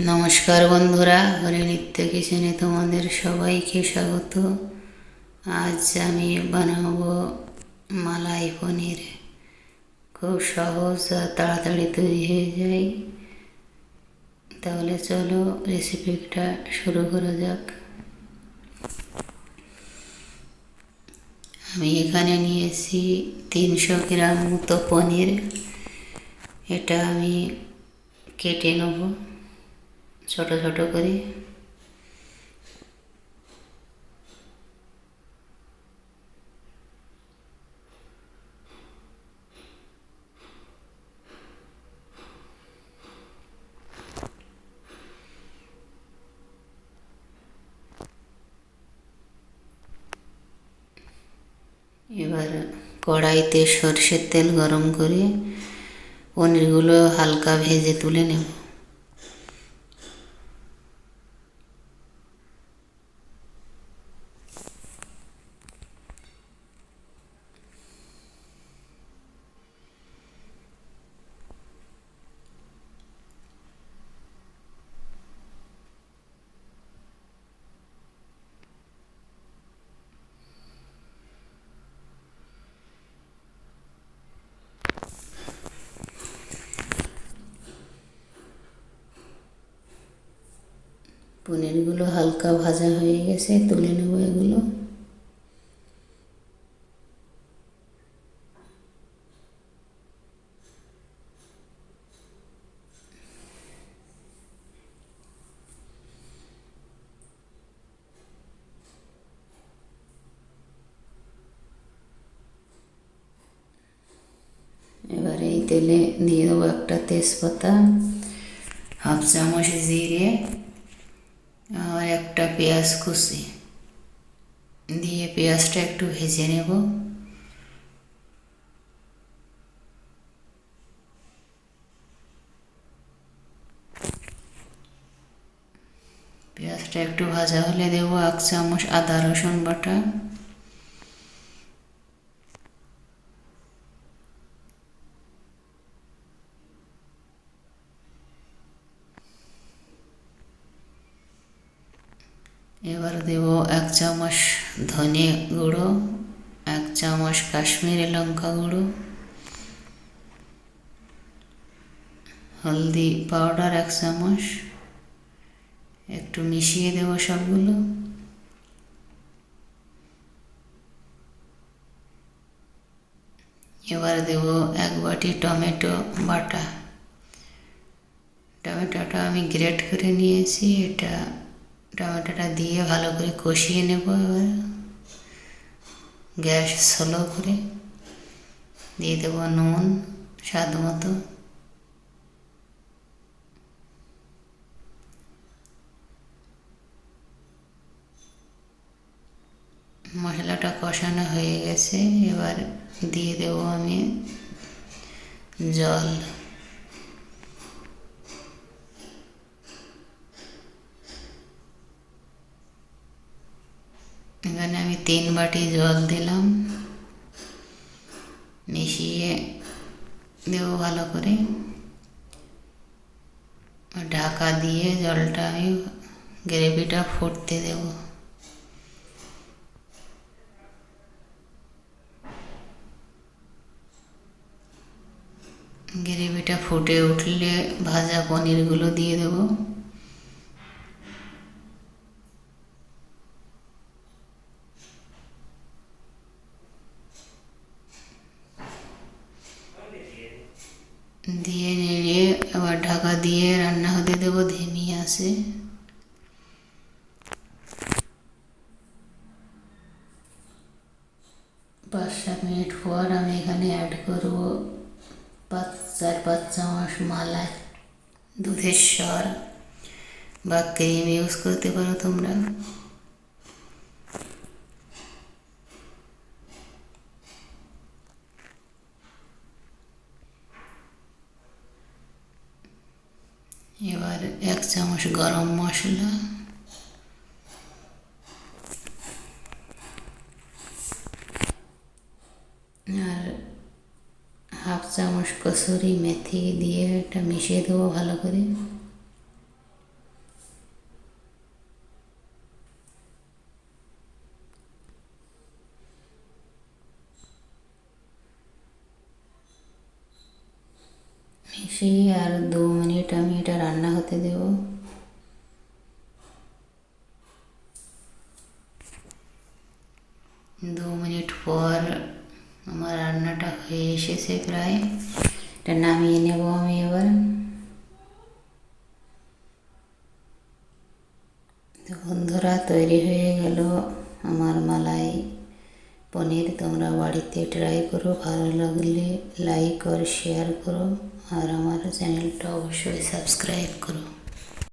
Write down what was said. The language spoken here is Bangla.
নমস্কার বন্ধুরা, হরিনিত্য কিচেনে তোমাদের সবাইকে স্বাগত। আজ আমি বানাবো মালাই পনির। খুব সহজ আর তাড়াতাড়ি তৈরি হয়ে যায়। তাহলে চলো রেসিপিটা শুরু করা যাক। আমি এখানে নিয়েছি 300 গ্রাম মতো পনির। এটা আমি কেটে নেব ছোট ছোট করে। এবার কড়াইতে সরষের তেল গরম করে পনিরগুলো হালকা ভেজে তুলে নেব। পনিরগুলো হালকা ভাজা হয়ে গেছে, তুলে নেব এগুলো। এবার এই তেলে দিয়ে দেবো একটা তেজপাতা, হাফ চামচ জিরে আর একটা পেঁয়াজ কুচি দিয়ে পেঁয়াজটা একটু ভেজে নেব। পেঁয়াজটা একটু ভাজা হলে দেব 1 চামচ আদা রসুন বাটা। এবার দেব 1 চামচ ধনে গুঁড়ো, 1 চামচ কাশ্মীরি লঙ্কা গুঁড়ো, হলদি পাউডার 1 চামচ। একটু মিশিয়ে দেব সবগুলো। এবার দেব 1 বাটি টমেটো বাটা। টমেটোটা আমি গ্রেট করে নিয়েছি। টমেটোটা দিয়ে ভালো করে কষিয়ে নেব। এবার গ্যাস স্লো করে দিয়ে দেব নুন স্বাদ মতো। মশলাটা কষানো হয়ে গেছে। এবার দিয়ে দেব আমি জল। এখানে আমি 3 বাটি জল দিলাম। মিশিয়ে দেব ভালো করে। ঢাকা দিয়ে জলটা আমি গ্রেভিটা ফুটতে দেব। গ্রেভিটা ফুটে উঠলে ভাজা পনিরগুলো দিয়ে দেব। দিয়ে নেড়ে আবার ঢাকা দিয়ে রান্না হতে দেব ধিমি আঁচে। 5-7 মিনিট পর আমি এখানে অ্যাড করব 4-5 চামচ মালাই, দুধের স্বর বা ক্রিম ইউজ করতে পারো তোমরা। এবার 1 চামচ গরম মশলা, আর হাফ চামচ কসুরি মেথি দিয়ে এটা মিশিয়ে দেবো ভালো করে। সেই আর 2 মিনিট আমি এটা রান্না হতে দেব। 2 মিনিট পর আমার রান্নাটা হয়ে এসেছে প্রায়। এটা নামিয়ে নেব আমি এবার। বন্ধুরা, তৈরি হয়ে গেল আমার মালাই পনির। তোমরা বাড়িতে ট্রাই করো, ভালো লাগলে লাইক আর শেয়ার করো, আর আমার চ্যানেলটা অবশ্যই সাবস্ক্রাইব করো।